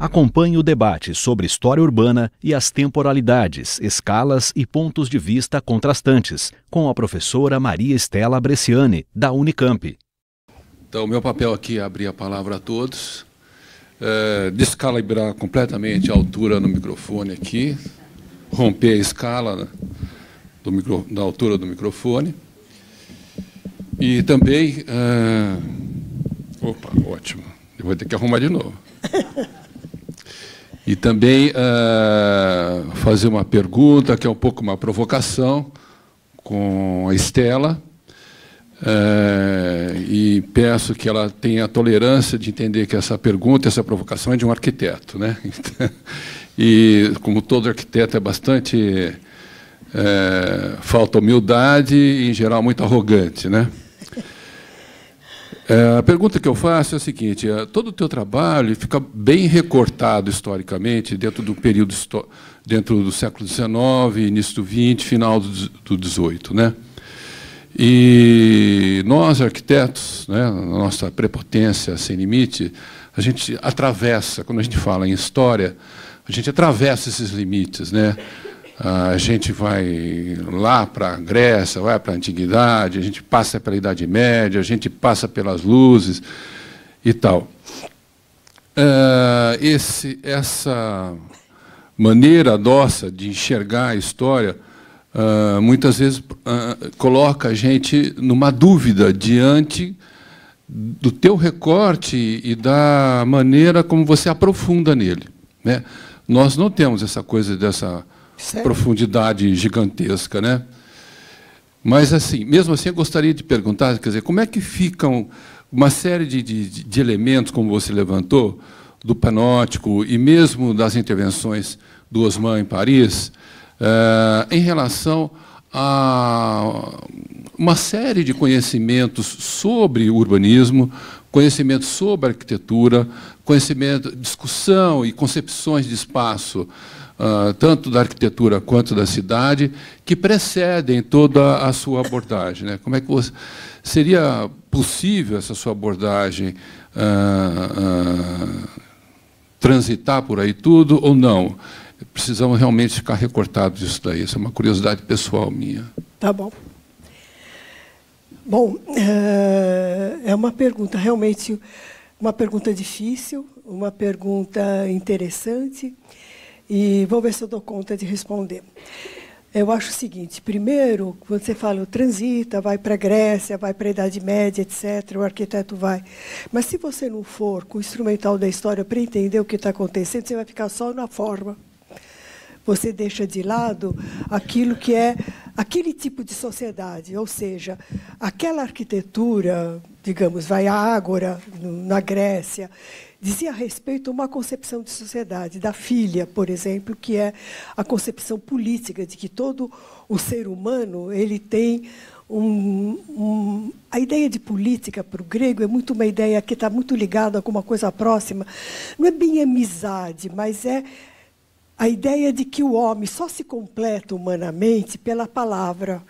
Acompanhe o debate sobre história urbana e as temporalidades, escalas e pontos de vista contrastantes, com a professora Maria Estela Bresciani, da Unicamp. Então, o meu papel aqui é abrir a palavra a todos, descalibrar completamente a altura no microfone aqui, romper a escala da altura do microfone. E também... Opa, ótimo. Eu vou ter que arrumar de novo. E também fazer uma pergunta, que é um pouco uma provocação, com a Estela, e peço que ela tenha a tolerância de entender que essa pergunta, essa provocação é de um arquiteto, né? E, como todo arquiteto, é bastante... falta humildade e, em geral, muito arrogante, né? A pergunta que eu faço é a seguinte: todo o teu trabalho fica bem recortado historicamente dentro do período, dentro do século XIX, início do XX, final do XVIII, né? E nós, arquitetos, né, a nossa prepotência sem limite, a gente atravessa, quando a gente fala em história, a gente atravessa esses limites, né? A gente vai lá para a Grécia, vai para a Antiguidade, a gente passa pela Idade Média, a gente passa pelas luzes e tal. Essa maneira nossa de enxergar a história, muitas vezes coloca a gente numa dúvida diante do teu recorte e da maneira como você aprofunda nele, né? Nós não temos essa coisa dessa... profundidade gigantesca, né? Mas, assim, mesmo assim, eu gostaria de perguntar, quer dizer, como é que ficam uma série de elementos, como você levantou, do panóptico e mesmo das intervenções do Haussmann em Paris, em relação a uma série de conhecimentos sobre urbanismo, conhecimentos sobre arquitetura, conhecimento, discussão e concepções de espaço, tanto da arquitetura quanto da cidade, que precedem toda a sua abordagem, né? Como é que seria possível essa sua abordagem transitar por aí tudo ou não? Precisamos realmente ficar recortados disso daí. Isso é uma curiosidade pessoal minha. Tá bom. Bom, é uma pergunta realmente, uma pergunta difícil, uma pergunta interessante. E vou ver se eu dou conta de responder. Eu acho o seguinte: primeiro, quando você fala transita, vai para a Grécia, vai para a Idade Média, etc., o arquiteto vai. Mas se você não for com o instrumental da história para entender o que está acontecendo, você vai ficar só na forma. Você deixa de lado aquilo que é aquele tipo de sociedade, ou seja, aquela arquitetura, digamos, vai a Ágora, na Grécia, dizia respeito a uma concepção de sociedade, da filha, por exemplo, que é a concepção política, de que todo o ser humano ele tem a ideia de política para o grego é muito uma ideia que está muito ligada a alguma coisa próxima. Não é bem amizade, mas é a ideia de que o homem só se completa humanamente pela palavra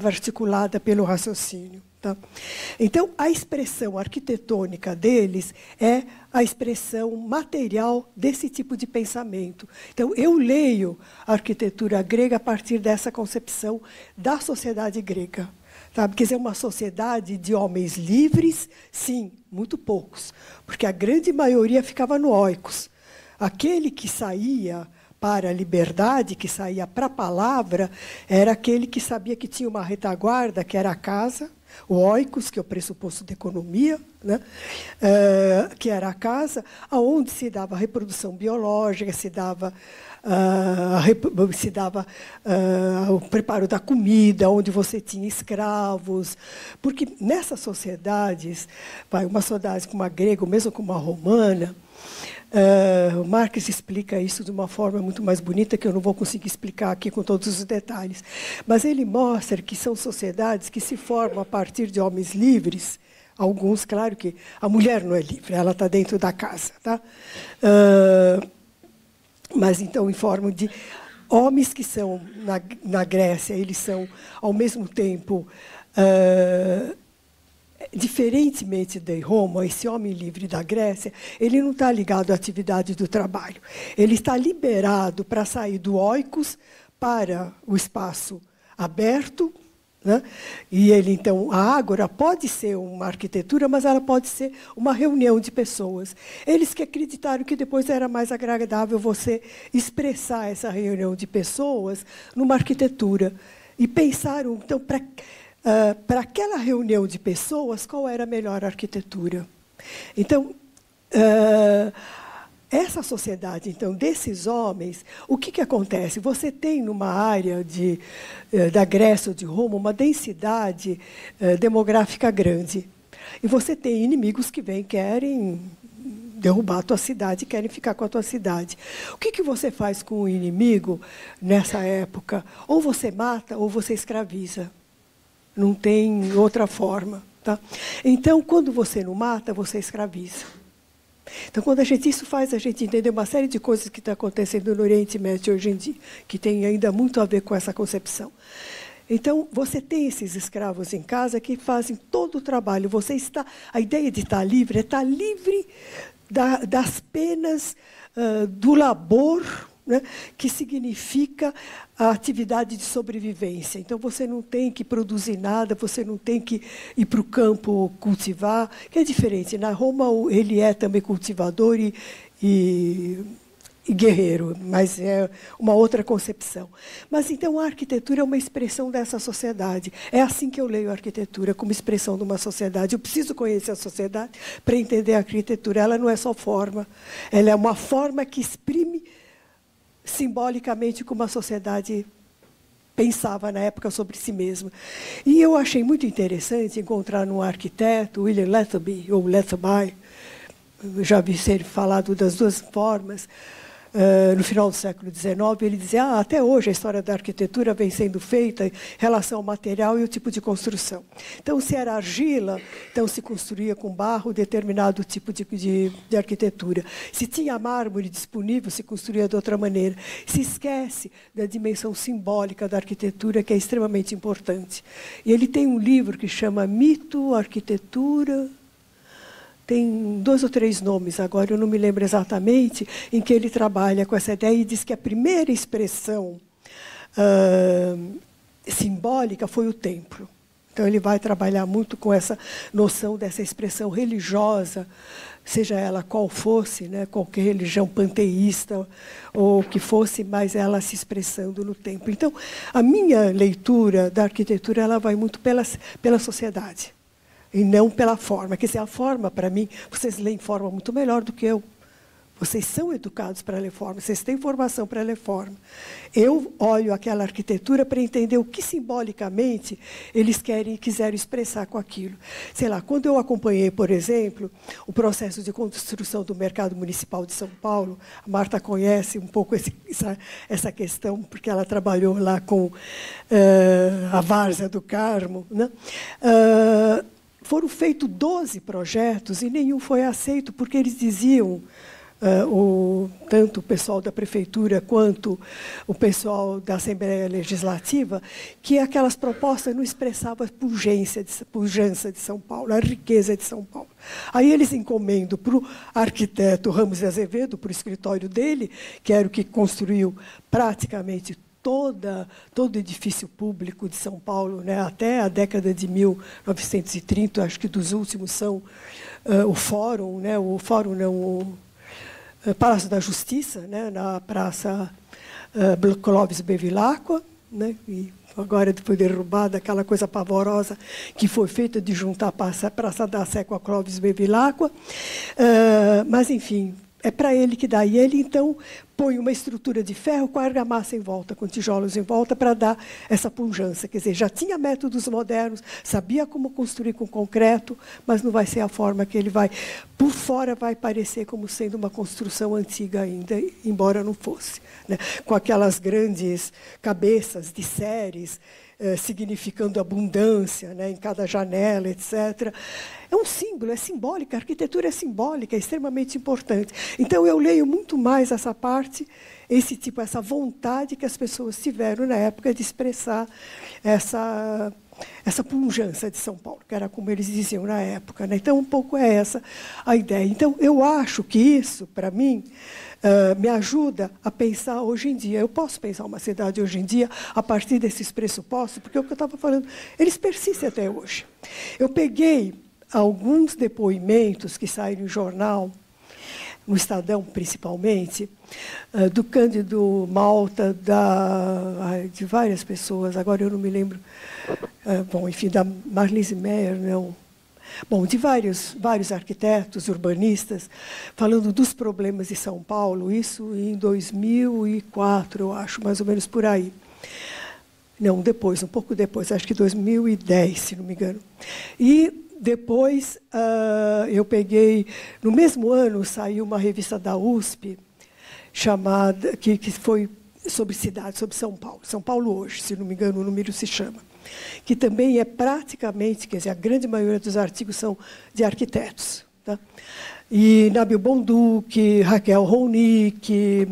articulada pelo raciocínio. Tá? Então, a expressão arquitetônica deles é a expressão material desse tipo de pensamento. Então, eu leio a arquitetura grega a partir dessa concepção da sociedade grega. Sabe? Quer dizer, uma sociedade de homens livres, sim, muito poucos, porque a grande maioria ficava no oikos. Aquele que saía para a liberdade, que saía para a palavra, era aquele que sabia que tinha uma retaguarda, que era a casa, o oikos, que é o pressuposto da economia, né? Que era a casa, onde se dava a reprodução biológica, se dava o preparo da comida, onde você tinha escravos. Porque nessas sociedades, uma sociedade como a grega, ou mesmo como a romana, o Marx explica isso de uma forma muito mais bonita, que eu não vou conseguir explicar aqui com todos os detalhes. Mas ele mostra que são sociedades que se formam a partir de homens livres. Alguns, claro que a mulher não é livre, ela está dentro da casa. Tá? Mas, então, em forma de homens que são, na Grécia, eles são, ao mesmo tempo... diferentemente de Roma, esse homem livre da Grécia, ele não está ligado à atividade do trabalho. Ele está liberado para sair do oikos para o espaço aberto, né? E ele, então, a ágora pode ser uma arquitetura, mas ela pode ser uma reunião de pessoas. Eles que acreditaram que depois era mais agradável você expressar essa reunião de pessoas numa arquitetura. E pensaram, então, para aquela reunião de pessoas, qual era a melhor arquitetura. Então, essa sociedade, então, desses homens, o que acontece? Você tem numa área da Grécia ou de Roma uma densidade demográfica grande. E você tem inimigos que vêm, querem derrubar a tua cidade, querem ficar com a tua cidade. O que você faz com o inimigo nessa época? Ou você mata ou você escraviza. Não tem outra forma. Tá? Então, quando você não mata, você escraviza. Então, quando isso faz a gente entender uma série de coisas que está acontecendo no Oriente Médio hoje em dia, que tem ainda muito a ver com essa concepção. Então, você tem esses escravos em casa que fazem todo o trabalho. A ideia de estar livre é estar livre das penas do labor, né, que significa a atividade de sobrevivência. Então, você não tem que produzir nada, você não tem que ir para o campo cultivar, que é diferente. Na Roma, ele é também cultivador e guerreiro, mas é uma outra concepção. Mas, então, a arquitetura é uma expressão dessa sociedade. É assim que eu leio a arquitetura, como expressão de uma sociedade. Eu preciso conhecer a sociedade para entender a arquitetura. Ela não é só forma, ela é uma forma que exprime simbolicamente como a sociedade pensava na época sobre si mesma. E eu achei muito interessante encontrar num arquiteto, William Lethaby, ou Lethaby, já vi ser falado das duas formas, no final do século XIX, ele dizia, até hoje a história da arquitetura vem sendo feita em relação ao material e o tipo de construção. Então, se era argila, então se construía com barro determinado tipo de arquitetura. Se tinha mármore disponível, se construía de outra maneira. Se esquece da dimensão simbólica da arquitetura, que é extremamente importante. E ele tem um livro que chama Mito, Arquitetura... Tem 2 ou 3 nomes, agora eu não me lembro exatamente, em que ele trabalha com essa ideia e diz que a primeira expressão simbólica foi o templo. Então, ele vai trabalhar muito com essa noção dessa expressão religiosa, seja ela qual fosse, né, qualquer religião panteísta ou o que fosse, mas ela se expressando no templo. Então, a minha leitura da arquitetura ela vai muito pela sociedade. E não pela forma. Quer dizer, a forma, para mim, vocês leem forma muito melhor do que eu. Vocês são educados para ler forma, vocês têm formação para ler forma. Eu olho aquela arquitetura para entender o que simbolicamente eles quiseram expressar com aquilo. Sei lá, quando eu acompanhei, por exemplo, o processo de construção do Mercado Municipal de São Paulo, a Marta conhece um pouco essa questão, porque ela trabalhou lá com a Várzea do Carmo, né? Foram feitos 12 projetos e nenhum foi aceito, porque eles diziam, tanto o pessoal da prefeitura quanto o pessoal da Assembleia Legislativa, que aquelas propostas não expressavam a pujança de São Paulo, a riqueza de São Paulo. Aí eles encomendam para o arquiteto Ramos de Azevedo, para o escritório dele, que era o que construiu praticamente todo edifício público de São Paulo, né, até a década de 1930, acho que dos últimos são o Fórum, né, o Palácio da Justiça, né, na Praça Clóvis Bevilacqua, né, e agora foi derrubada aquela coisa pavorosa que foi feita de juntar a Praça da Sé com a Clóvis Bevilacqua. Mas, enfim, é para ele que dá. E ele, então, põe uma estrutura de ferro com argamassa em volta, com tijolos em volta, para dar essa pujança. Quer dizer, já tinha métodos modernos, sabia como construir com concreto, mas não vai ser a forma que ele vai. Por fora vai parecer como sendo uma construção antiga ainda, embora não fosse, né? Com aquelas grandes cabeças de séries, significando abundância, né, em cada janela, etc. É um símbolo, é simbólica, a arquitetura é simbólica, é extremamente importante. Então, eu leio muito mais essa parte, essa vontade que as pessoas tiveram na época de expressar essa pujança de São Paulo, que era como eles diziam na época, né? Então, um pouco é essa a ideia. Então, eu acho que isso, para mim, me ajuda a pensar hoje em dia. Eu posso pensar uma cidade hoje em dia a partir desses pressupostos, porque o que eu estava falando, eles persistem até hoje. Eu peguei alguns depoimentos que saíram em jornal, no Estadão principalmente, do Cândido Malta, de várias pessoas, agora eu não me lembro, bom, enfim, da Marlise Meyer, não. Bom, de vários arquitetos, urbanistas, falando dos problemas de São Paulo, isso em 2004, eu acho, mais ou menos por aí. Não, depois, um pouco depois, acho que 2010, se não me engano. E depois, eu peguei, no mesmo ano, saiu uma revista da USP, chamada, que foi sobre cidade, sobre São Paulo. São Paulo Hoje, se não me engano, o número se chama. Que também é praticamente, quer dizer, a grande maioria dos artigos são de arquitetos. Tá? E Nabil Bonduque, Raquel Ronick,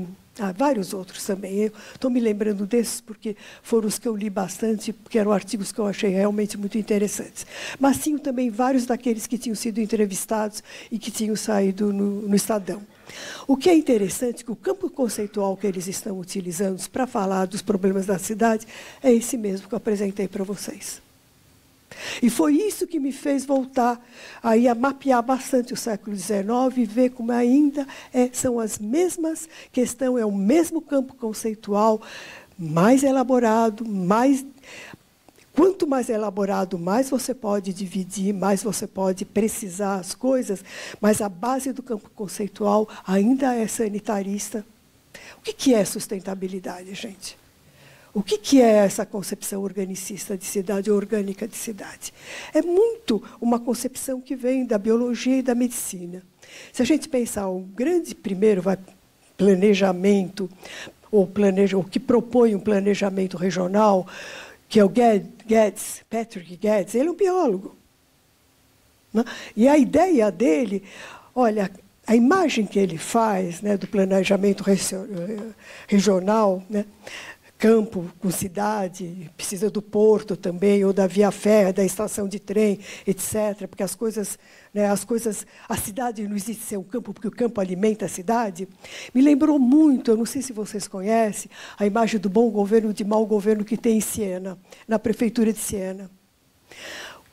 vários outros também. Eu estou me lembrando desses porque foram os que eu li bastante, porque eram artigos que eu achei realmente muito interessantes. Mas tinham também vários daqueles que tinham sido entrevistados e que tinham saído no Estadão. O que é interessante é que o campo conceitual que eles estão utilizando para falar dos problemas da cidade é esse mesmo que eu apresentei para vocês. E foi isso que me fez voltar aí a mapear bastante o século XIX e ver como ainda são as mesmas questões, é o mesmo campo conceitual, mais elaborado, quanto mais elaborado, mais você pode dividir, mais você pode precisar as coisas, mas a base do campo conceitual ainda é sanitarista. O que é sustentabilidade, gente? O que é essa concepção organicista de cidade, orgânica de cidade? É muito uma concepção que vem da biologia e da medicina. Se a gente pensar, o grande primeiro planejamento, ou que propõe um planejamento regional, que é o Patrick Guedes, ele é um biólogo. Né? E a ideia dele, olha, a imagem que ele faz, né, do planejamento regional, né, campo com cidade, precisa do porto também, ou da via férrea, da estação de trem, etc., porque as coisas, a cidade não existe sem o campo, porque o campo alimenta a cidade. Me lembrou muito, eu não sei se vocês conhecem, a imagem do bom governo e de mau governo que tem em Siena, na prefeitura de Siena.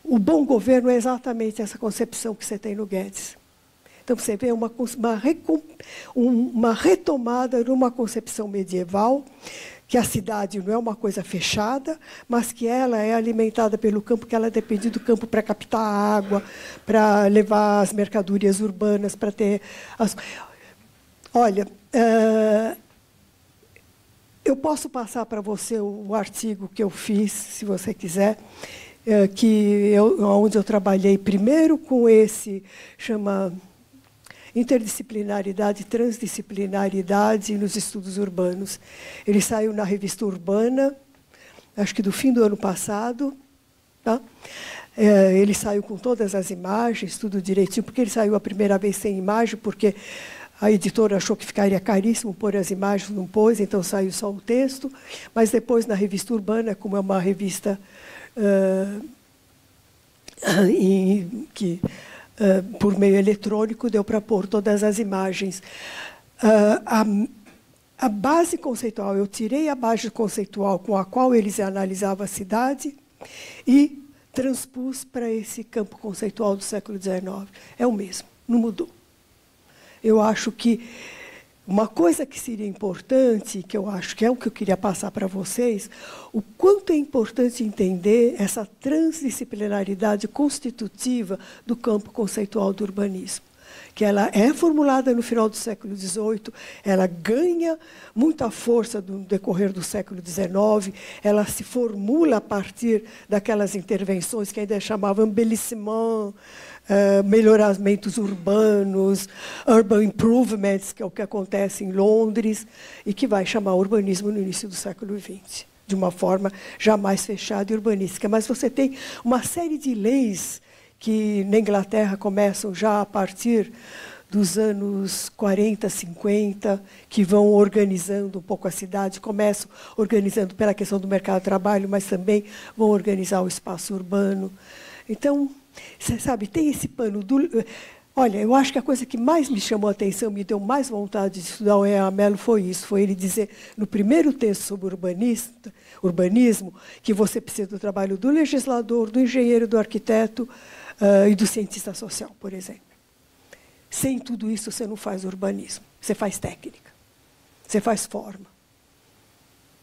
O bom governo é exatamente essa concepção que você tem no Guedes. Então, você vê uma retomada numa concepção medieval, que a cidade não é uma coisa fechada, mas que ela é alimentada pelo campo, que ela depende do campo para captar a água, para levar as mercadorias urbanas, para ter... Olha, eu posso passar para você o artigo que eu fiz, se você quiser, onde eu trabalhei primeiro com chama Interdisciplinaridade e Transdisciplinaridade nos Estudos Urbanos. Ele saiu na Revista Urbana, acho que do fim do ano passado. Tá? Ele saiu com todas as imagens, tudo direitinho, porque ele saiu a primeira vez sem imagem, porque a editora achou que ficaria caríssimo pôr as imagens, não pôs, então saiu só o texto. Mas depois, na Revista Urbana, como é uma revista por meio eletrônico, deu para pôr todas as imagens. A base conceitual, eu tirei a base conceitual com a qual eles analisavam a cidade e transpus para esse campo conceitual do século XIX. É o mesmo, não mudou. Eu acho que uma coisa que seria importante, que eu acho que é o que eu queria passar para vocês, o quanto é importante entender essa transdisciplinaridade constitutiva do campo conceitual do urbanismo, que ela é formulada no final do século XVIII, ela ganha muita força no decorrer do século XIX, ela se formula a partir daquelas intervenções que ainda chamavam embellissement, melhoramentos urbanos, urban improvements, que é o que acontece em Londres, e que vai chamar urbanismo no início do século XX, de uma forma jamais fechada e urbanística. Mas você tem uma série de leis que na Inglaterra começam já a partir dos anos 40, 50, que vão organizando um pouco a cidade, começam organizando pela questão do mercado de trabalho, mas também vão organizar o espaço urbano. Então, você sabe, tem esse pano do... Olha, eu acho que a coisa que mais me chamou a atenção, me deu mais vontade de estudar o E.A. Mello foi isso, foi ele dizer, no primeiro texto sobre urbanismo, que você precisa do trabalho do legislador, do engenheiro, do arquiteto e do cientista social, por exemplo. Sem tudo isso, você não faz urbanismo, você faz técnica, você faz forma,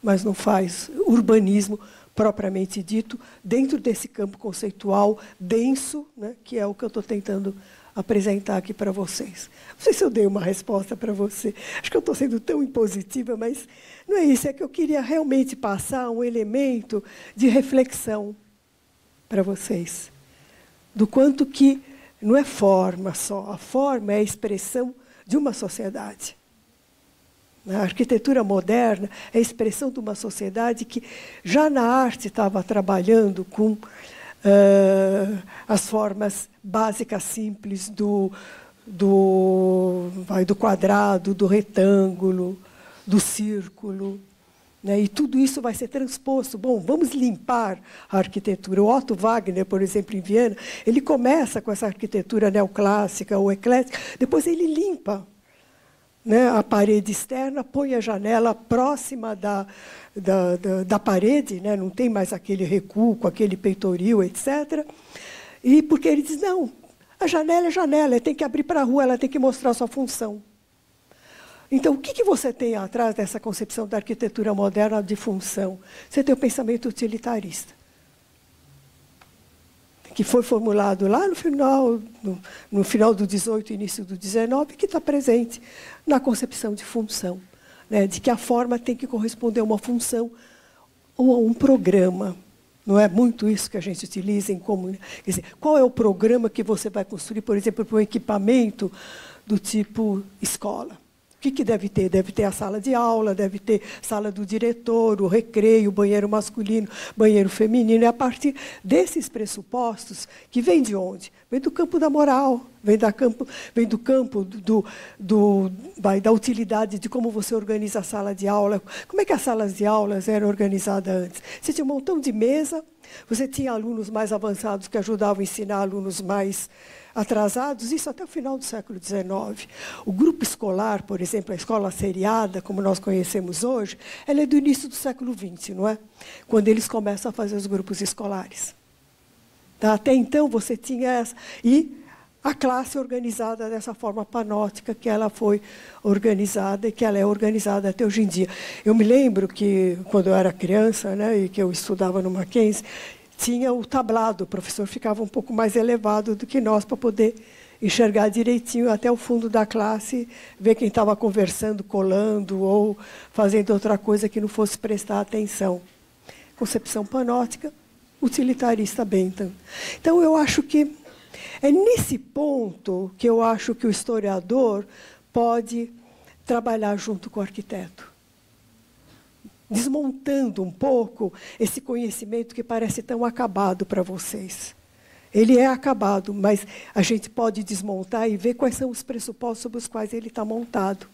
mas não faz urbanismo propriamente dito, dentro desse campo conceitual denso, né, que é o que eu estou tentando apresentar aqui para vocês. Não sei se eu dei uma resposta para você. Acho que eu estou sendo tão impositiva, mas não é isso. É que eu queria realmente passar um elemento de reflexão para vocês. Do quanto que não é forma só. A forma é a expressão de uma sociedade. A arquitetura moderna é a expressão de uma sociedade que já na arte estava trabalhando com as formas básicas simples do quadrado, do retângulo, do círculo. Né? E tudo isso vai ser transposto. Bom, vamos limpar a arquitetura. O Otto Wagner, por exemplo, em Viena, ele começa com essa arquitetura neoclássica ou eclética, depois ele limpa, né, a parede externa, põe a janela próxima da parede, né, não tem mais aquele recuo, aquele peitoril, etc. E porque ele diz, não, a janela é janela, ela tem que abrir para a rua, ela tem que mostrar a sua função. Então, o que você tem atrás dessa concepção da arquitetura moderna de função? Você tem o pensamento utilitarista, que foi formulado lá no final do 18, início do 19, que está presente na concepção de função, né, de que a forma tem que corresponder a uma função ou a um programa. Não é muito isso que a gente utiliza em comum. Quer dizer, qual é o programa que você vai construir, por exemplo, para um equipamento do tipo escola? O que deve ter? Deve ter a sala de aula, deve ter sala do diretor, o recreio, o banheiro masculino, banheiro feminino. É a partir desses pressupostos que vem de onde? Vem do campo da moral, vem do campo da utilidade de como você organiza a sala de aula. Como é que as salas de aulas eram organizadas antes? Você tinha um montão de mesa, você tinha alunos mais avançados que ajudavam a ensinar alunos mais atrasados, isso até o final do século XIX. O grupo escolar, por exemplo, a escola seriada, como nós conhecemos hoje, ela é do início do século XX, não é? Quando eles começam a fazer os grupos escolares. Tá? Até então, você tinha essa... E a classe organizada dessa forma panótica que ela foi organizada e que ela é organizada até hoje em dia. Eu me lembro que, quando eu era criança, né, e que eu estudava no Mackenzie, tinha o tablado, o professor ficava um pouco mais elevado do que nós para poder enxergar direitinho até o fundo da classe, ver quem estava conversando, colando ou fazendo outra coisa que não fosse prestar atenção. Concepção panótica, utilitarista Bentham. Então, eu acho que é nesse ponto que eu acho que o historiador pode trabalhar junto com o arquiteto, desmontando um pouco esse conhecimento que parece tão acabado para vocês. Ele é acabado, mas a gente pode desmontar e ver quais são os pressupostos sobre os quais ele está montado.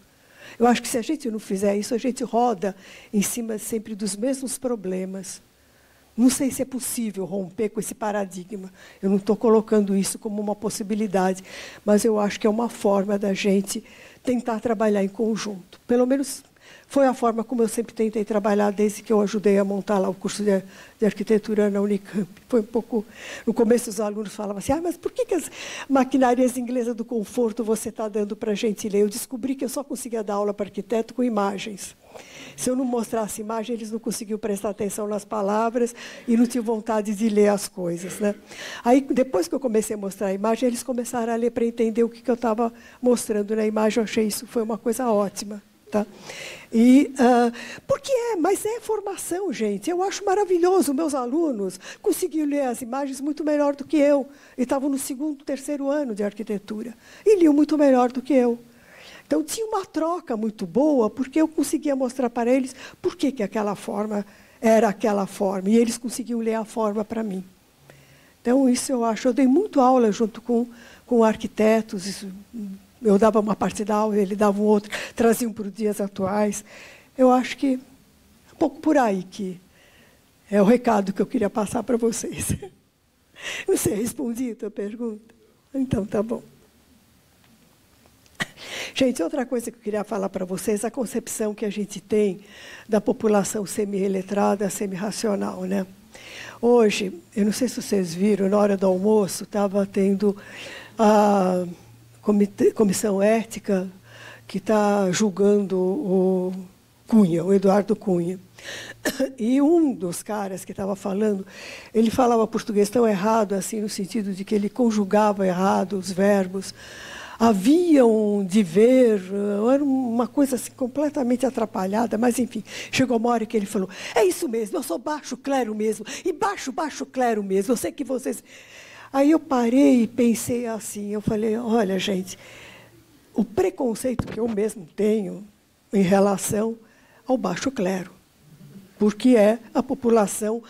Eu acho que se a gente não fizer isso, a gente roda em cima sempre dos mesmos problemas. Não sei se é possível romper com esse paradigma. Eu não estou colocando isso como uma possibilidade, mas eu acho que é uma forma da gente tentar trabalhar em conjunto. Pelo menos foi a forma como eu sempre tentei trabalhar desde que eu ajudei a montar lá o curso de arquitetura na Unicamp. Foi um pouco... No começo, os alunos falavam assim, mas por que as maquinarias inglesas do conforto você está dando para a gente ler? Eu descobri que eu só conseguia dar aula para arquiteto com imagens. Se eu não mostrasse imagem, eles não conseguiam prestar atenção nas palavras e não tinham vontade de ler as coisas. Né? Aí, depois que eu comecei a mostrar a imagem, eles começaram a ler para entender o que eu estava mostrando na imagem. Eu achei isso foi uma coisa ótima. Tá? E, porque mas é formação, gente. Eu acho maravilhoso. Meus alunos conseguiam ler as imagens muito melhor do que eu. E estavam no 2º, 3º ano de arquitetura. E liam muito melhor do que eu. Então, tinha uma troca muito boa, porque eu conseguia mostrar para eles por que aquela forma era aquela forma. E eles conseguiam ler a forma para mim. Então, isso eu acho. Eu dei muito aula junto com arquitetos, Eu dava uma parte da aula, ele dava um outro, traziam para os dias atuais. Eu acho que é um pouco por aí que é o recado que eu queria passar para vocês. Não sei, respondi a tua pergunta? Então, tá bom. Gente, outra coisa que eu queria falar para vocês, a concepção que a gente tem da população semi-letrada, semi-racional, né? Hoje, eu não sei se vocês viram, na hora do almoço, estava tendo a comissão ética que está julgando o Cunha, o Eduardo Cunha. E um dos caras que estava falando, ele falava português tão errado, assim, no sentido de que ele conjugava errado os verbos. Haviam de ver, era uma coisa assim, completamente atrapalhada, mas, enfim, chegou uma hora que ele falou, é isso mesmo, eu sou baixo clero mesmo, e baixo clero mesmo, eu sei que vocês... Aí eu parei e pensei assim, eu falei, olha, gente, o preconceito que eu mesmo tenho em relação ao baixo clero, porque é a população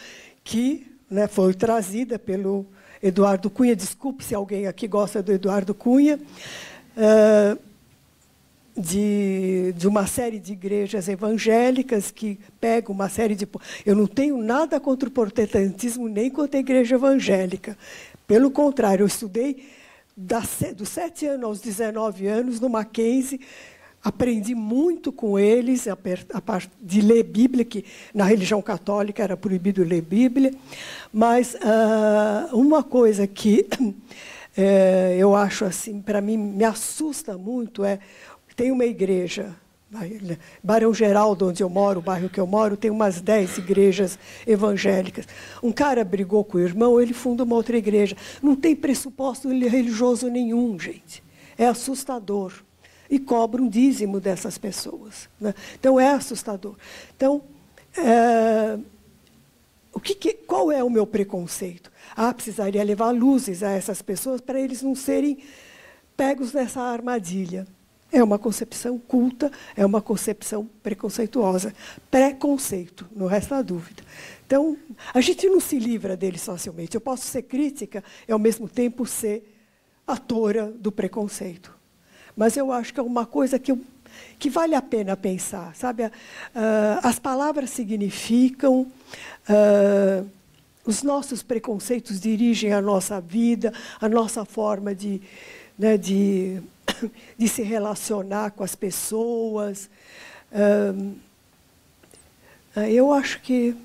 que, né, foi trazida pelo Eduardo Cunha, desculpe se alguém aqui gosta do Eduardo Cunha, de uma série de igrejas evangélicas que pegam uma série de... Eu não tenho nada contra o protestantismo, nem contra a igreja evangélica. Pelo contrário, eu estudei dos 7 anos aos 19 anos no Mackenzie, aprendi muito com eles, a parte de ler Bíblia, que na religião católica era proibido ler Bíblia, mas uma coisa que eu acho, assim, para mim, me assusta muito tem uma igreja, Barão Geraldo, onde eu moro, o bairro que eu moro, tem umas 10 igrejas evangélicas. Um cara brigou com o irmão, ele funda uma outra igreja. Não tem pressuposto religioso nenhum, gente. É assustador. E cobra um dízimo dessas pessoas, né? Então, é assustador. Então, qual é o meu preconceito? Precisaria levar luzes a essas pessoas para eles não serem pegos nessa armadilha. É uma concepção culta, é uma concepção preconceituosa. Preconceito, não resta dúvida. Então, a gente não se livra deles facilmente. Eu posso ser crítica e, ao mesmo tempo, ser atora do preconceito. Mas eu acho que é uma coisa que vale a pena pensar, sabe? As palavras significam, os nossos preconceitos dirigem a nossa vida, a nossa forma de se relacionar com as pessoas. Eu acho que...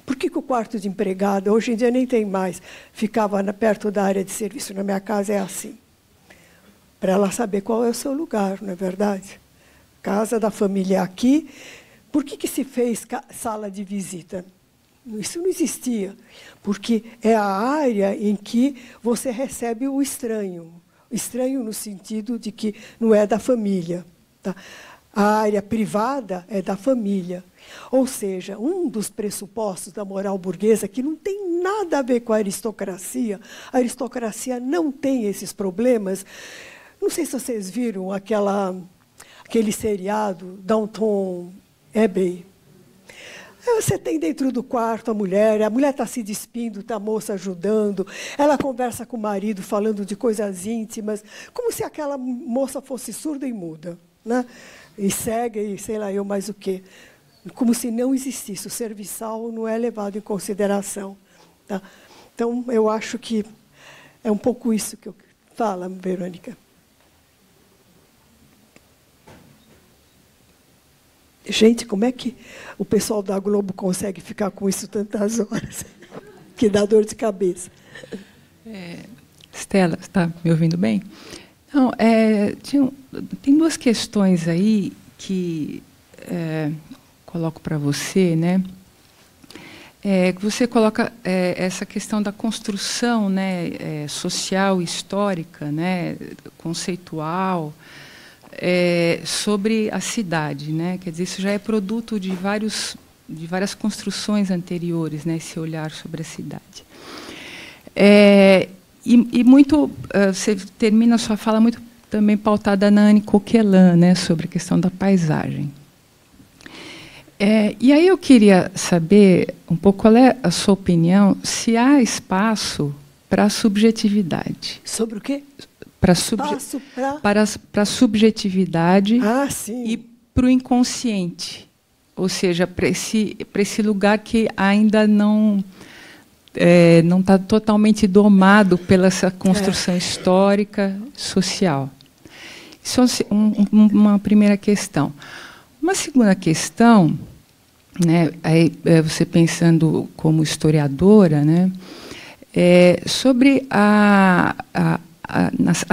Por que o quarto de empregada, hoje em dia nem tem mais, ficava perto da área de serviço? Na minha casa é assim. Para ela saber qual é o seu lugar, não é verdade? Casa da família aqui. Por que se fez sala de visita? Isso não existia, porque é a área em que você recebe o estranho. Estranho no sentido de que não é da família. Tá? A área privada é da família. Ou seja, um dos pressupostos da moral burguesa, que não tem nada a ver com a aristocracia não tem esses problemas. Não sei se vocês viram aquele seriado, Downton Abbey. Você tem dentro do quarto a mulher está se despindo, está a moça ajudando, ela conversa com o marido falando de coisas íntimas, como se aquela moça fosse surda e muda, né? E cega e sei lá eu mais o quê. Como se não existisse. O serviçal não é levado em consideração. Tá? Então, eu acho que é um pouco isso que eu falo, Verônica. Gente, como é que o pessoal da Globo consegue ficar com isso tantas horas? Que dá dor de cabeça. Estela, você está me ouvindo bem? Não, tem duas questões aí que coloco para você, né? Que você coloca essa questão da construção, né, social, histórica, né, conceitual, sobre a cidade, né? Quer dizer, isso já é produto de várias construções anteriores, né? Esse olhar sobre a cidade. E muito, você termina a sua fala muito também pautada na Anne Coquelin, né? Sobre a questão da paisagem. E aí eu queria saber um pouco qual é a sua opinião, se há espaço para a subjetividade. Sobre o quê? a subjetividade sim. e para o inconsciente, ou seja, para esse lugar que ainda não está totalmente domado pela essa construção histórica, social. Isso é uma primeira questão. Uma segunda questão, né, você pensando como historiadora, né, sobre as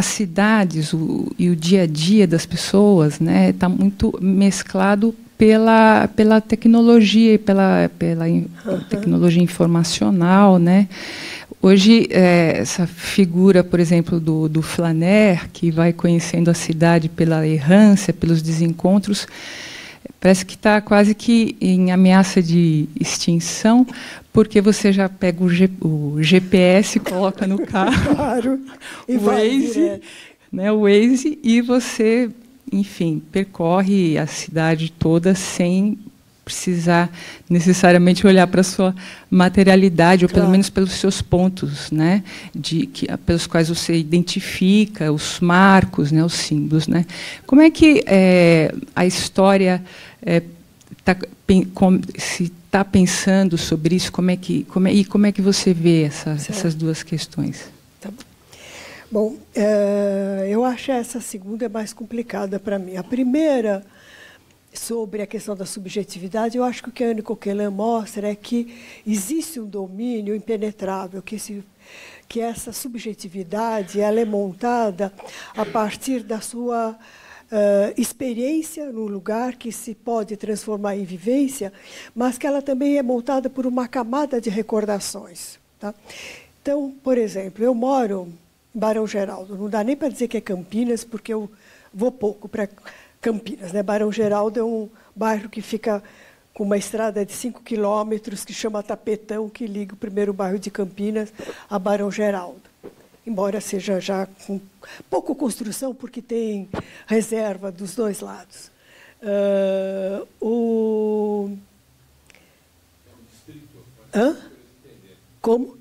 cidades e o dia a dia das pessoas, né, está muito mesclado pela tecnologia, pela tecnologia informacional, né? Hoje, essa figura, por exemplo, do flaner, que vai conhecendo a cidade pela errância, pelos desencontros, parece que está quase que em ameaça de extinção, porque você já pega o GPS, coloca no carro, claro, e o Waze, e você, enfim, percorre a cidade toda sem precisar necessariamente olhar para a sua materialidade, ou pelo menos pelos seus pontos, né, pelos quais você identifica os marcos, né, os símbolos, né. Como é que a história se está pensando sobre isso? Como é que você vê essas duas questões? Tá bom, eu acho essa segunda mais complicada para mim. A primeira, sobre a questão da subjetividade, eu acho que o que a Anne Coquelin mostra é que existe um domínio impenetrável, que essa subjetividade ela é montada a partir da sua experiência no lugar, que se pode transformar em vivência, mas que ela também é montada por uma camada de recordações. Tá? Então, por exemplo, eu moro em Barão Geraldo, não dá nem para dizer que é Campinas, porque eu vou pouco para Campinas, né? Barão Geraldo é um bairro que fica com uma estrada de 5 quilômetros, que chama Tapetão, que liga o primeiro bairro de Campinas a Barão Geraldo. Embora seja já com pouca construção, porque tem reserva dos dois lados. Como?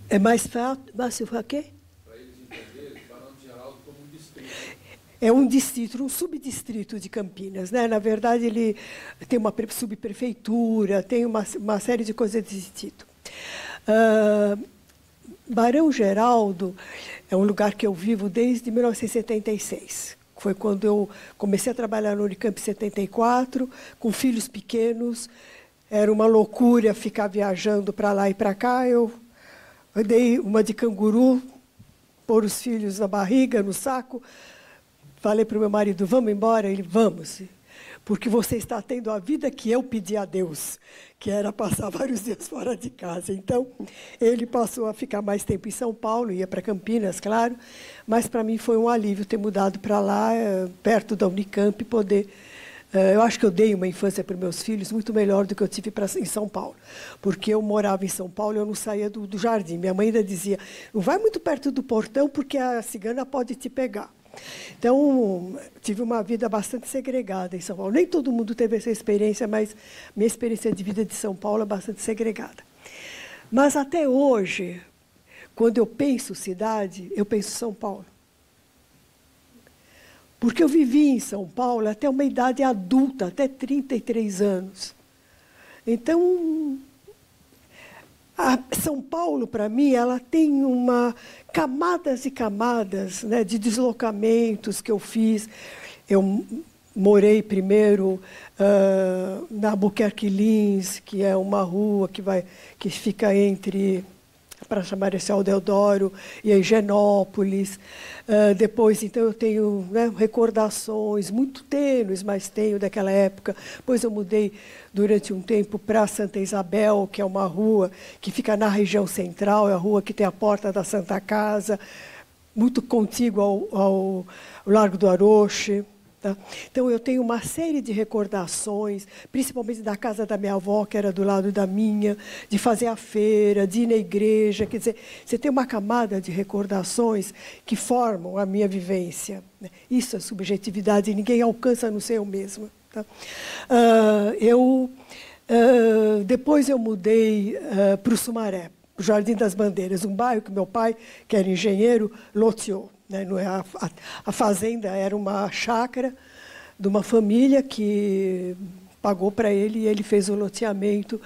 É mais fácil o quê? É um distrito, um subdistrito de Campinas, né? Na verdade, ele tem uma subprefeitura, tem uma série de coisas desse tipo. Barão Geraldo é um lugar que eu vivo desde 1976. Foi quando eu comecei a trabalhar no Unicamp em 74, com filhos pequenos. Era uma loucura ficar viajando para lá e para cá. Eu dei uma de canguru, pôr os filhos na barriga, no saco. Falei para o meu marido, vamos embora? Ele, vamos, porque você está tendo a vida que eu pedi a Deus, que era passar vários dias fora de casa. Então, ele passou a ficar mais tempo em São Paulo, ia para Campinas, claro, mas para mim foi um alívio ter mudado para lá, perto da Unicamp, poder... Eu acho que eu dei uma infância para meus filhos muito melhor do que eu tive em São Paulo, porque eu morava em São Paulo e eu não saía do jardim. Minha mãe ainda dizia, não vai muito perto do portão, porque a cigana pode te pegar. Então, tive uma vida bastante segregada em São Paulo. Nem todo mundo teve essa experiência, mas minha experiência de vida de São Paulo é bastante segregada. Mas até hoje, quando eu penso cidade, eu penso São Paulo. Porque eu vivi em São Paulo até uma idade adulta, até 33 anos. Então, São Paulo, para mim, ela tem camadas e camadas, né, de deslocamentos que eu fiz. Eu morei primeiro na Albuquerque Lins, que é uma rua que fica entre a Praça Marechal Deodoro e a Higienópolis. Depois, então, eu tenho, né, recordações muito tênues, mas tenho daquela época. Depois eu mudei durante um tempo para Santa Isabel, que é uma rua que fica na região central, é a rua que tem a Porta da Santa Casa, muito contígua ao Largo do Aroche. Tá? Então, eu tenho uma série de recordações, principalmente da casa da minha avó, que era do lado da minha, de fazer a feira, de ir na igreja. Quer dizer, você tem uma camada de recordações que formam a minha vivência. Né? Isso é subjetividade, e ninguém alcança a não ser eu mesma. Tá? Depois eu mudei para o Sumaré. Jardim das Bandeiras, um bairro que meu pai, que era engenheiro, loteou. Né? A fazenda era uma chácara de uma família que pagou para ele e ele fez o loteamento.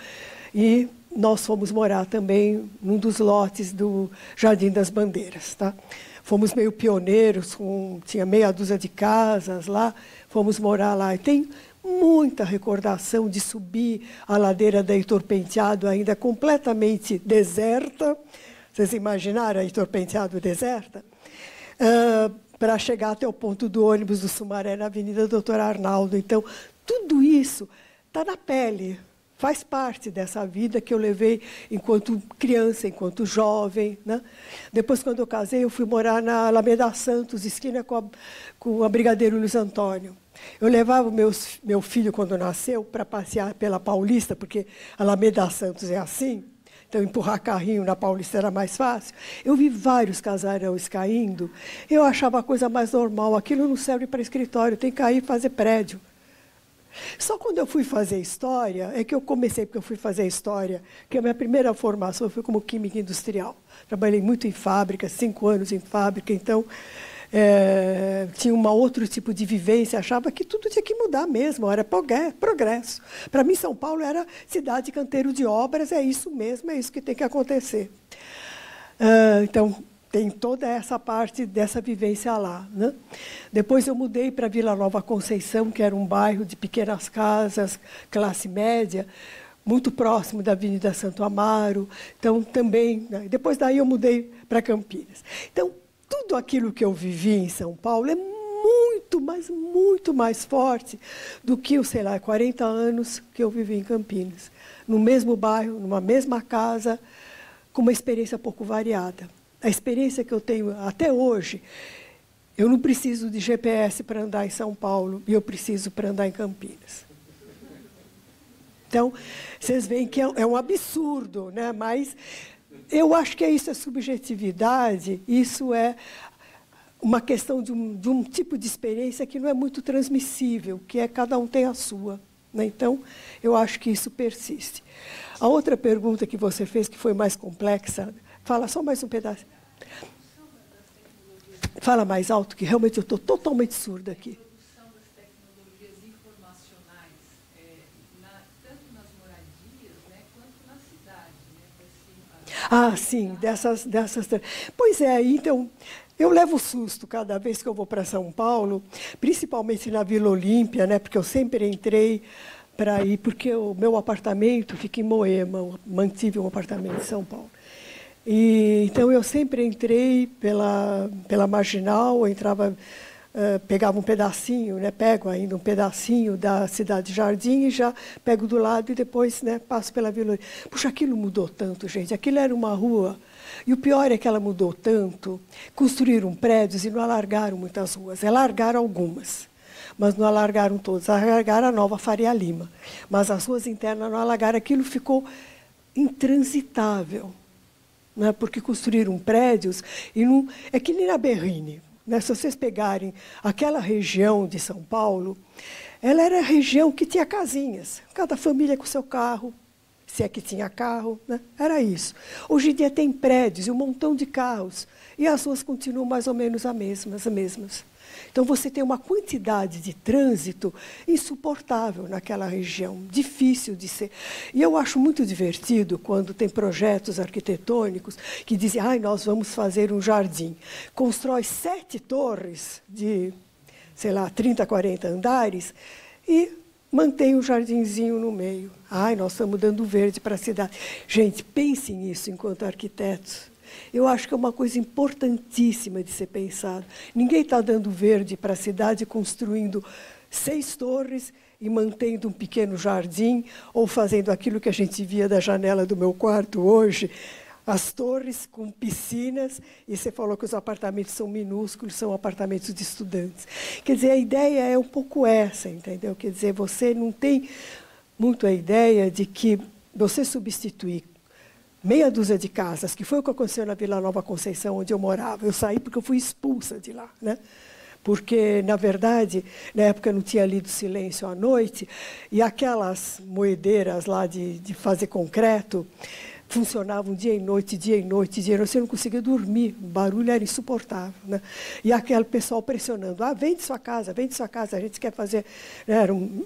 E nós fomos morar também num dos lotes do Jardim das Bandeiras. Tá? Fomos meio pioneiros, tinha meia dúzia de casas lá, fomos morar lá. E tem muita recordação de subir a ladeira da Heitor Penteado, ainda completamente deserta. Vocês imaginaram a Heitor Penteado deserta? Para chegar até o ponto do ônibus do Sumaré, na Avenida Doutor Arnaldo. Então, tudo isso está na pele. Faz parte dessa vida que eu levei enquanto criança, enquanto jovem. Né? Depois, quando eu casei, eu fui morar na Alameda Santos, esquina com a Brigadeiro Luiz Antônio. Eu levava o meu filho, quando nasceu, para passear pela Paulista, porque a Alameda Santos é assim, então empurrar carrinho na Paulista era mais fácil. Eu vi vários casarões caindo, eu achava a coisa mais normal, aquilo não serve para escritório, tem que cair e fazer prédio. Só quando eu fui fazer história, é que eu comecei, porque eu fui fazer história, que a minha primeira formação foi como química industrial. Trabalhei muito em fábrica, 5 anos em fábrica, então tinha um outro tipo de vivência, achava que tudo tinha que mudar mesmo, era progresso. Para mim, São Paulo era cidade canteiro de obras, é isso mesmo, é isso que tem que acontecer. Então, tem toda essa parte dessa vivência lá. Né? Depois eu mudei para Vila Nova Conceição, que era um bairro de pequenas casas, classe média, muito próximo da Avenida Santo Amaro. Então, também, né? Depois daí eu mudei para Campinas. Então, tudo aquilo que eu vivi em São Paulo é muito, mas muito mais forte do que os, 40 anos que eu vivi em Campinas. No mesmo bairro, numa mesma casa, com uma experiência pouco variada. A experiência que eu tenho até hoje, eu não preciso de GPS para andar em São Paulo, e eu preciso para andar em Campinas. Então, vocês veem que é um absurdo, né? Mas eu acho que isso é subjetividade, isso é uma questão de um tipo de experiência que não é muito transmissível, que é cada um tem a sua. Né? Então, eu acho que isso persiste. A outra pergunta que você fez, que foi mais complexa, fala só mais um pedaço. Fala mais alto, que realmente eu estou totalmente surda aqui. A introdução das tecnologias informacionais, tanto nas moradias, né, quanto na cidade. Né, sim, dessas. Pois é, então, eu levo susto cada vez que eu vou para São Paulo, principalmente na Vila Olímpia, né, porque eu sempre entrei para ir, porque o meu apartamento fica em Moema, eu mantive um apartamento em São Paulo. Então, eu sempre entrei pela Marginal, entrava, pegava um pedacinho, né, pego ainda um pedacinho da Cidade Jardim e já pego do lado e depois, né, passo pela Vila Olímpia. Puxa, aquilo mudou tanto, gente. Aquilo era uma rua, e o pior é que ela mudou tanto, construíram prédios e não alargaram muitas ruas, alargaram algumas, mas não alargaram todas. Alargaram a Nova Faria Lima, mas as ruas internas não alargaram, aquilo ficou intransitável. Né, porque construíram prédios e não é que nem na Berrini. Né, se vocês pegarem aquela região de São Paulo, ela era a região que tinha casinhas, cada família com seu carro, se é que tinha carro, né, era isso. Hoje em dia tem prédios e um montão de carros, e as ruas continuam mais ou menos as mesmas. Então, você tem uma quantidade de trânsito insuportável naquela região, difícil de ser. E eu acho muito divertido quando tem projetos arquitetônicos que dizem, nós vamos fazer um jardim. Constrói 7 torres de, 30, 40 andares e mantém um jardinzinho no meio. Nós estamos dando verde para a cidade. Gente, pensem nisso enquanto arquitetos. Eu acho que é uma coisa importantíssima de ser pensado. Ninguém está dando verde para a cidade construindo 6 torres e mantendo um pequeno jardim, ou fazendo aquilo que a gente via da janela do meu quarto hoje, as torres com piscinas, e você falou que os apartamentos são minúsculos, são apartamentos de estudantes. Quer dizer, a ideia é um pouco essa, entendeu? Quer dizer, você não tem muito a ideia de que você substituir meia dúzia de casas, que foi o que aconteceu na Vila Nova Conceição, onde eu morava. Eu saí porque eu fui expulsa de lá, né? Porque, na verdade, na época eu não tinha lido Silêncio à Noite, e aquelas moedeiras lá de fazer concreto, funcionavam dia e noite, dia e noite, dia e noite. Você não conseguia dormir, o barulho era insuportável, né? E aquele pessoal pressionando, vende sua casa, a gente quer fazer...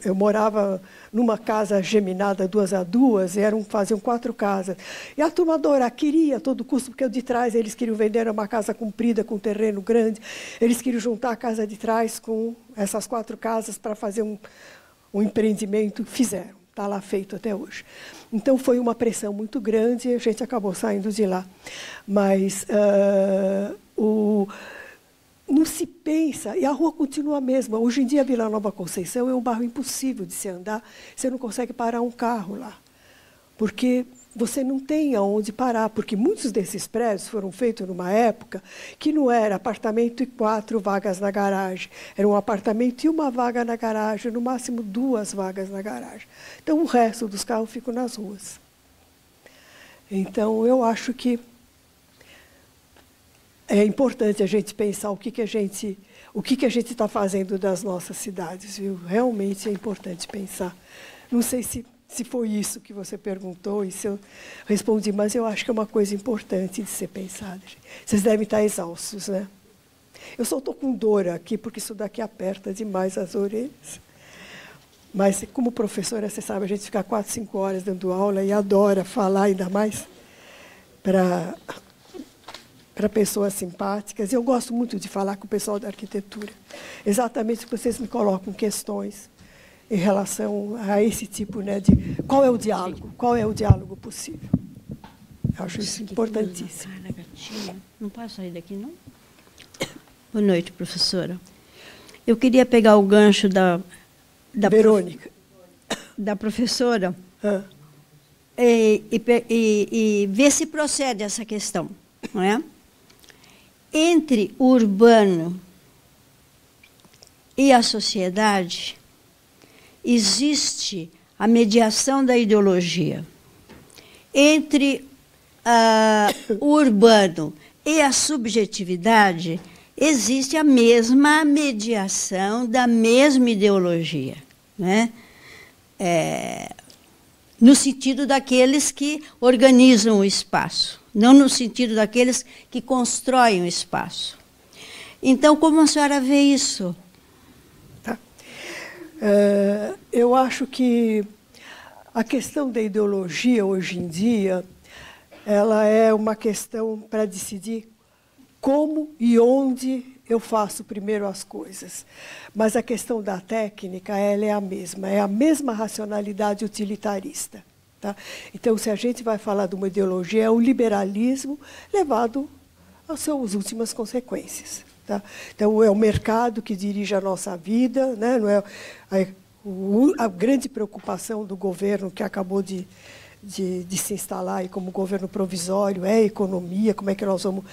eu morava numa casa geminada 2 a 2, faziam 4 casas. E a turma queria a todo custo, porque o de trás eles queriam vender uma casa comprida, com um terreno grande, eles queriam juntar a casa de trás com essas 4 casas para fazer um empreendimento, fizeram. Está lá feito até hoje. Então, foi uma pressão muito grande e a gente acabou saindo de lá. Mas não se pensa, e a rua continua a mesma. Hoje em dia, a Vila Nova Conceição é um bairro impossível de se andar, você não consegue parar um carro lá, porque você não tem aonde parar, porque muitos desses prédios foram feitos numa época que não era apartamento e 4 vagas na garagem. Era um apartamento e 1 vaga na garagem, no máximo 2 vagas na garagem. Então, o resto dos carros ficam nas ruas. Então, eu acho que é importante a gente pensar o que a gente está fazendo das nossas cidades, viu? Realmente é importante pensar. Não sei se foi isso que você perguntou e se eu respondi, mas eu acho que é uma coisa importante de ser pensada. Vocês devem estar exaustos, né? Eu só estou com dor aqui, porque isso daqui aperta demais as orelhas. Mas, como professora, você sabe, a gente fica 4, 5 horas dando aula e adora falar, ainda mais para pessoas simpáticas. E eu gosto muito de falar com o pessoal da arquitetura. Exatamente porque vocês me colocam questões em relação a esse tipo, né, de qual é o diálogo possível. Eu acho isso importantíssimo. Não posso sair daqui, não? Boa noite, professora. Eu queria pegar o gancho da Verônica. Da professora e ver se procede essa questão, não é? Entre o urbano e a sociedade, existe a mediação da ideologia. Entre o urbano e a subjetividade, existe a mesma mediação da mesma ideologia, né? No sentido daqueles que organizam o espaço, não no sentido daqueles que constroem o espaço. Então, como a senhora vê isso? Eu acho que a questão da ideologia, hoje em dia, ela é uma questão para decidir como e onde eu faço primeiro as coisas. Mas a questão da técnica, ela é a mesma racionalidade utilitarista. Tá? Então, se a gente vai falar de uma ideologia, é o liberalismo levado às suas últimas consequências. Tá? Então, é o mercado que dirige a nossa vida, né? Não é a grande preocupação do governo que acabou de se instalar aí como governo provisório é a economia, como é que nós vamos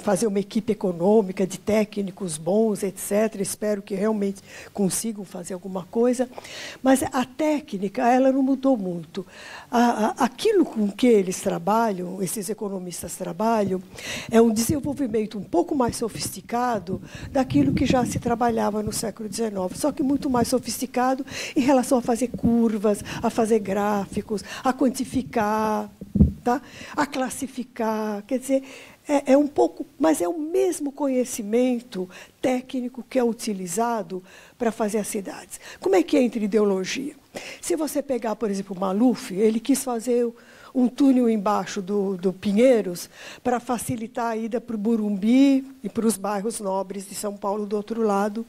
fazer uma equipe econômica de técnicos bons, etc. Espero que realmente consigam fazer alguma coisa. Mas a técnica, ela não mudou muito. Aquilo com que eles trabalham, esses economistas trabalham, é um desenvolvimento um pouco mais sofisticado daquilo que já se trabalhava no século XIX, só que muito mais sofisticado em relação a fazer curvas, a fazer gráficos, a quantificar, tá? A classificar. Quer dizer, é um pouco, mas é o mesmo conhecimento técnico que é utilizado para fazer as cidades. Como é que é entre ideologia? Se você pegar, por exemplo, o Maluf, ele quis fazer um túnel embaixo do Pinheiros para facilitar a ida para o Burumbi e para os bairros nobres de São Paulo do outro lado,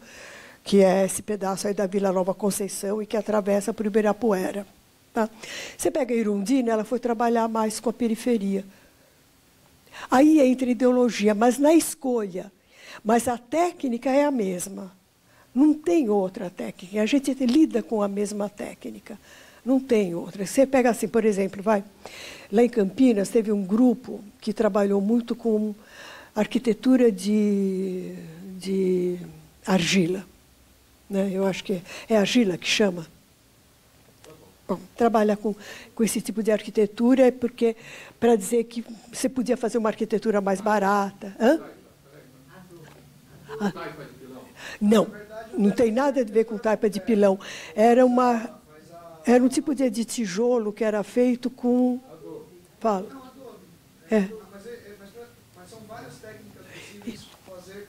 que é esse pedaço aí da Vila Nova Conceição e que atravessa para o Ibirapuera. Tá? Você pega a Irundina, ela foi trabalhar mais com a periferia. Aí entra ideologia, mas na escolha. Mas a técnica é a mesma. Não tem outra técnica. A gente lida com a mesma técnica. Não tem outra. Você pega assim, por exemplo, lá em Campinas teve um grupo que trabalhou muito com arquitetura de argila. Né? Eu acho que é argila que chama. Bom, trabalhar com esse tipo de arquitetura é porque para dizer que você podia fazer uma arquitetura mais barata. Hã? Não tem nada a ver com taipa de pilão. Era um tipo de tijolo que era feito com... Fala. Mas são várias técnicas possíveis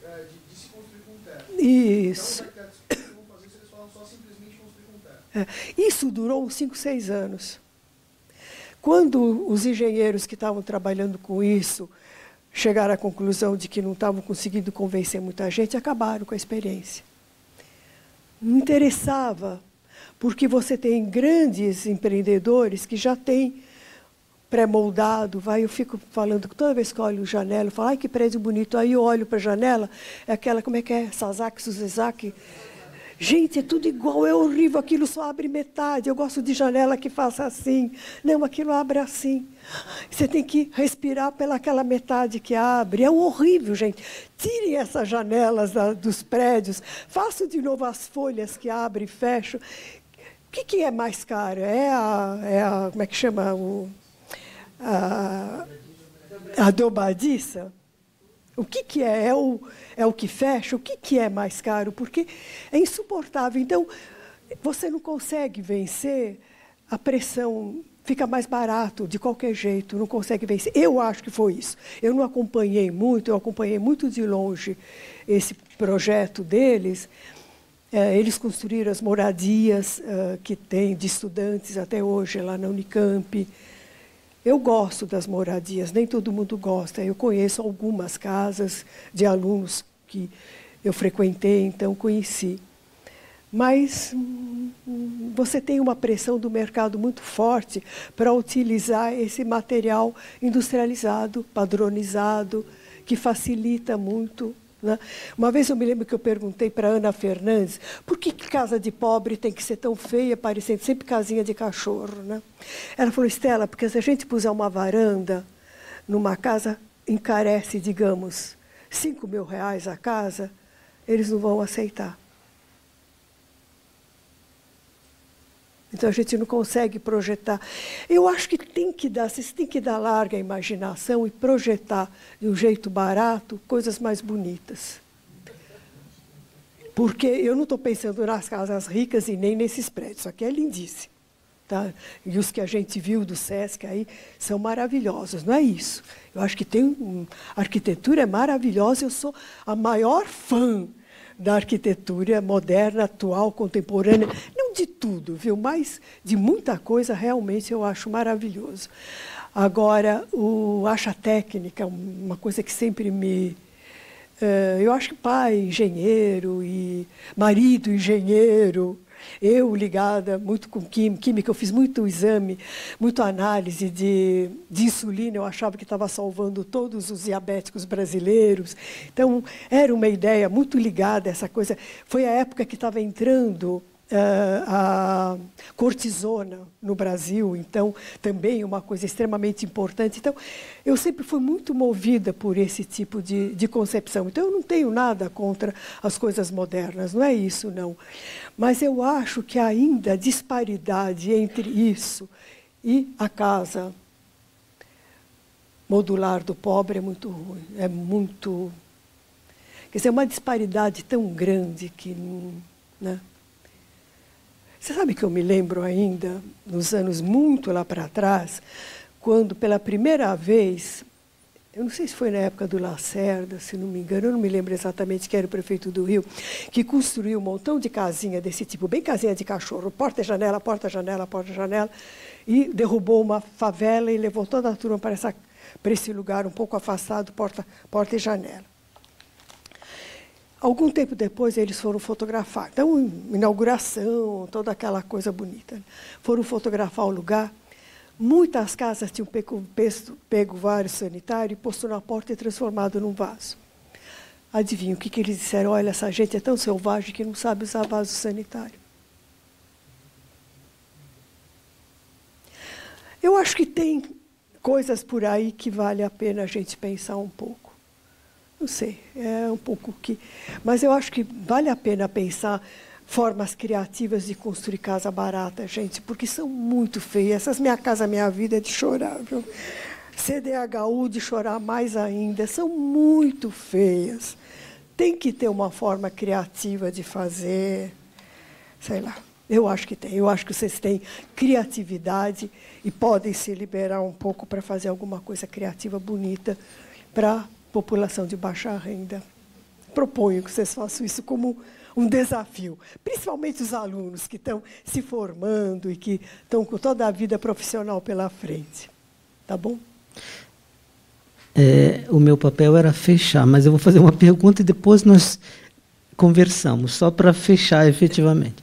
de se construir com terra. Isso. Então, os arquitetos vão fazer isso, eles falam só simplesmente construir com terra. Isso durou uns 5, 6 anos. Quando os engenheiros que estavam trabalhando com isso chegaram à conclusão de que não estavam conseguindo convencer muita gente, acabaram com a experiência. Não interessava, porque você tem grandes empreendedores que já têm pré-moldado. Eu fico falando, toda vez que eu olho a janela, eu falo, ai, que prédio bonito. Aí eu olho para a janela, é aquela, como é que é? Sasaki, Suzezaki. Gente, é tudo igual, é horrível, aquilo só abre metade. Eu gosto de janela que faça assim. Não, aquilo abre assim. Você tem que respirar pelaquela metade que abre. É horrível, gente. Tirem essas janelas dos prédios. Façam de novo as folhas que abrem e fecham. O que é mais caro? Como é que chama? A dobradiça? O que é? É o que fecha? O que é mais caro? Porque é insuportável. Então, você não consegue vencer a pressão, fica mais barato de qualquer jeito, não consegue vencer. Eu acho que foi isso. Eu não acompanhei muito, eu acompanhei muito de longe esse projeto deles. Eles construíram as moradias que tem de estudantes até hoje lá na Unicamp. Eu gosto das moradias, nem todo mundo gosta. Eu conheço algumas casas de alunos que eu frequentei, então conheci. Mas você tem uma pressão do mercado muito forte para utilizar esse material industrializado, padronizado, que facilita muito. Né? Uma vez eu me lembro que eu perguntei para Ana Fernandes por que casa de pobre tem que ser tão feia, parecendo sempre casinha de cachorro. Né? Ela falou, Estela, porque se a gente puser uma varanda numa casa, encarece, digamos, R$5.000 a casa, eles não vão aceitar. Então a gente não consegue projetar. Eu acho que vocês têm que dar larga imaginação e projetar de um jeito barato coisas mais bonitas. Porque eu não estou pensando nas casas ricas e nem nesses prédios. Isso aqui é lindíssimo. Tá? E os que a gente viu do Sesc aí são maravilhosos, não é isso? Eu acho que a arquitetura é maravilhosa, eu sou a maior fã da arquitetura moderna, atual, contemporânea, não de tudo, viu? Mas de muita coisa realmente eu acho maravilhoso. Agora, acha técnica, uma coisa que sempre me... eu acho que pai engenheiro e marido engenheiro, eu ligada muito com química, eu fiz muito exame, muita análise de insulina, eu achava que estava salvando todos os diabéticos brasileiros. Então, era uma ideia muito ligada a essa coisa. Foi a época que estava entrando a cortisona no Brasil, então, também uma coisa extremamente importante. Então, eu sempre fui muito movida por esse tipo de concepção. Então, eu não tenho nada contra as coisas modernas, não é isso, não. Mas eu acho que ainda a disparidade entre isso e a casa modular do pobre é muito ruim. É muito... Quer dizer, é uma disparidade tão grande que não... Né? Você sabe que eu me lembro ainda, nos anos muito lá para trás, quando pela primeira vez, eu não sei se foi na época do Lacerda, se não me engano, eu não me lembro exatamente quem era o prefeito do Rio, que construiu um montão de casinha desse tipo, bem casinha de cachorro, porta-janela, porta-janela, porta-janela, e derrubou uma favela e levou toda a turma para esse lugar um pouco afastado, porta e janela. Algum tempo depois, eles foram fotografar. Então, inauguração, toda aquela coisa bonita. Foram fotografar o lugar. Muitas casas tinham pego vaso sanitário e posto na porta e transformado num vaso. Adivinha o que eles disseram? Olha, essa gente é tão selvagem que não sabe usar vaso sanitário. Eu acho que tem coisas por aí que vale a pena a gente pensar um pouco. Não sei, é um pouco que... Mas eu acho que vale a pena pensar formas criativas de construir casa barata, gente, porque são muito feias. Essas Minha Casa Minha Vida é de chorar, viu? CDHU de chorar mais ainda. São muito feias. Tem que ter uma forma criativa de fazer, sei lá. Eu acho que tem. Eu acho que vocês têm criatividade e podem se liberar um pouco para fazer alguma coisa criativa, bonita, para a população de baixa renda. Proponho que vocês façam isso como um desafio, principalmente os alunos que estão se formando e que estão com toda a vida profissional pela frente. Tá bom? O meu papel era fechar, mas eu vou fazer uma pergunta e depois nós conversamos, só para fechar efetivamente.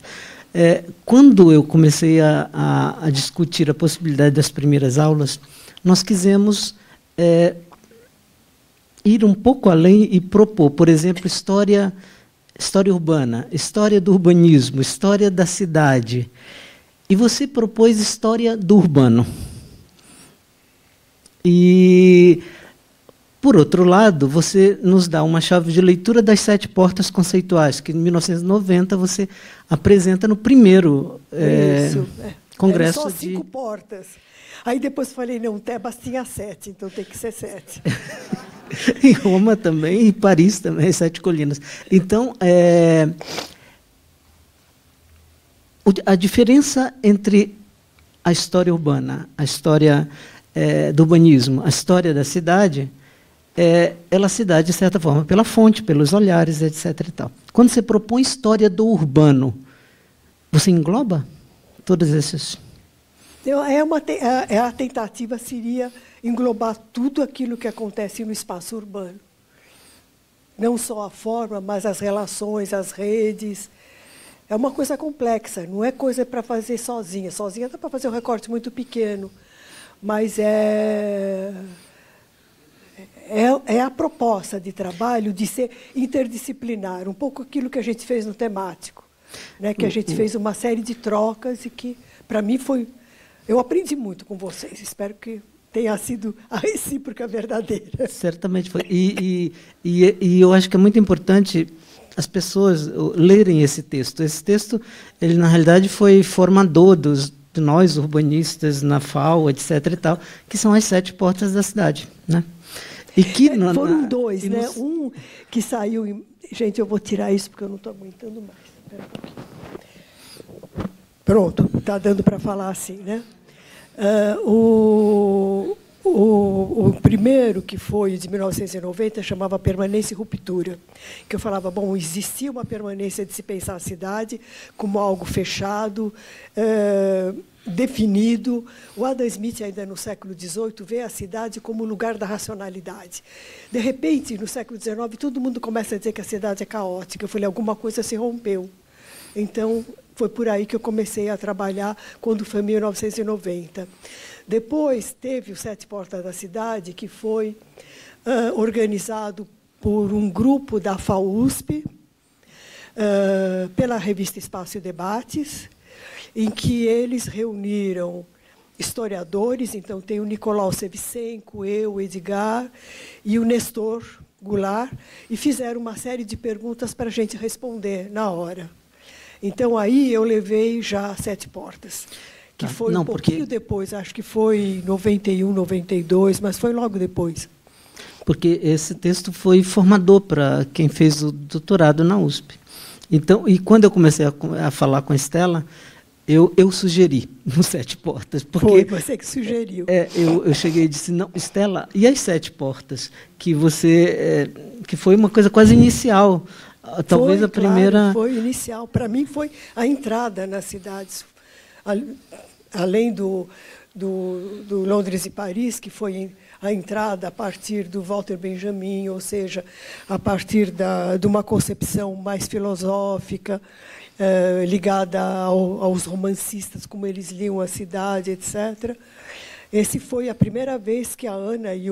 Quando eu comecei a discutir a possibilidade das primeiras aulas, nós quisemos ir um pouco além e propor, por exemplo, história urbana, história do urbanismo, história da cidade. E você propôs história do urbano. E, por outro lado, você nos dá uma chave de leitura das 7 portas conceituais, que em 1990 você apresenta no primeiro congresso. Só 5 portas. Aí depois falei, não, Tebas tinha 7, então tem que ser 7. Em Roma também, em Paris também, 7 colinas. Então, a diferença entre a história urbana, a história do urbanismo, a história da cidade, ela se dá, de certa forma, pela fonte, pelos olhares, etc. E tal. Quando você propõe história do urbano, você engloba todos esses... A tentativa seria englobar tudo aquilo que acontece no espaço urbano. Não só a forma, mas as relações, as redes. É uma coisa complexa, não é coisa para fazer sozinha. Sozinha dá para fazer um recorte muito pequeno, mas é a proposta de trabalho de ser interdisciplinar, um pouco aquilo que a gente fez no temático, né? Que a gente fez uma série de trocas e que, para mim, foi... Eu aprendi muito com vocês, espero que tenha sido a recíproca verdadeira. Certamente foi. E eu acho que é muito importante as pessoas lerem esse texto. Esse texto, ele, na realidade, foi formador de nós, urbanistas, na FAO, etc. e tal, que são as 7 portas da cidade, né? E que, foram 2, né? Um que saiu... Gente, eu vou tirar isso porque eu não estou aguentando mais. Espera um pouquinho. Pronto, está dando para falar assim, né? O primeiro, que foi de 1990, chamava Permanência e Ruptura, que eu falava, bom, existia uma permanência de se pensar a cidade como algo fechado, definido. O Adam Smith, ainda no século XVIII, vê a cidade como lugar da racionalidade. De repente, no século XIX, todo mundo começa a dizer que a cidade é caótica. Eu falei, alguma coisa se rompeu. Então, foi por aí que eu comecei a trabalhar, quando foi em 1990. Depois, teve o 7 Portas da Cidade, que foi organizado por um grupo da FAUSP, pela revista Espaço e Debates, em que eles reuniram historiadores, então tem o Nicolau Sevchenko, eu, o Edgar e o Nestor Goulart, e fizeram uma série de perguntas para a gente responder na hora. Então, aí eu levei já 7 Portas, que foi um pouquinho depois, acho que foi em 91, 92, mas foi logo depois. Porque esse texto foi formador para quem fez o doutorado na USP. Então, e quando eu comecei a falar com a Estela, eu sugeri no 7 Portas. Porque, foi você que sugeriu. Eu cheguei e disse, não, Estela, e as 7 Portas? Que foi uma coisa quase inicial. Talvez a primeira... Claro, foi inicial. Para mim, foi a entrada nas cidades, além do Londres e Paris, que foi a entrada a partir do Walter Benjamin, ou seja, a partir de uma concepção mais filosófica, ligada aos romancistas, como eles liam a cidade, etc. Esse foi a primeira vez que a Ana e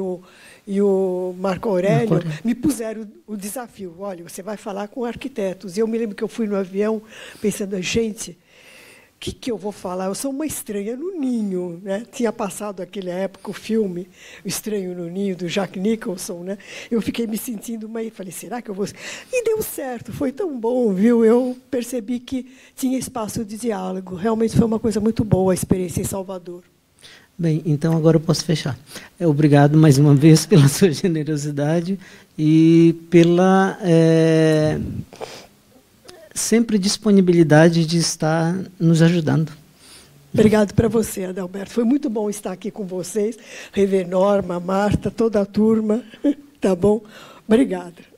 o Marco Aurélio me puseram o desafio. Olha, você vai falar com arquitetos. E eu me lembro que eu fui no avião pensando, gente, o que eu vou falar? Eu sou uma estranha no ninho, né? Tinha passado naquela época o filme O Estranho no Ninho, do Jack Nicholson, né? Eu fiquei me sentindo meio... Falei, será que eu vou... E deu certo, foi tão bom, viu? Eu percebi que tinha espaço de diálogo. Realmente foi uma coisa muito boa a experiência em Salvador. Bem, então agora eu posso fechar. Obrigado mais uma vez pela sua generosidade e pela sempre disponibilidade de estar nos ajudando. Obrigado para você, Adalberto. Foi muito bom estar aqui com vocês. Rever Norma, Marta, toda a turma. Tá bom? Obrigada.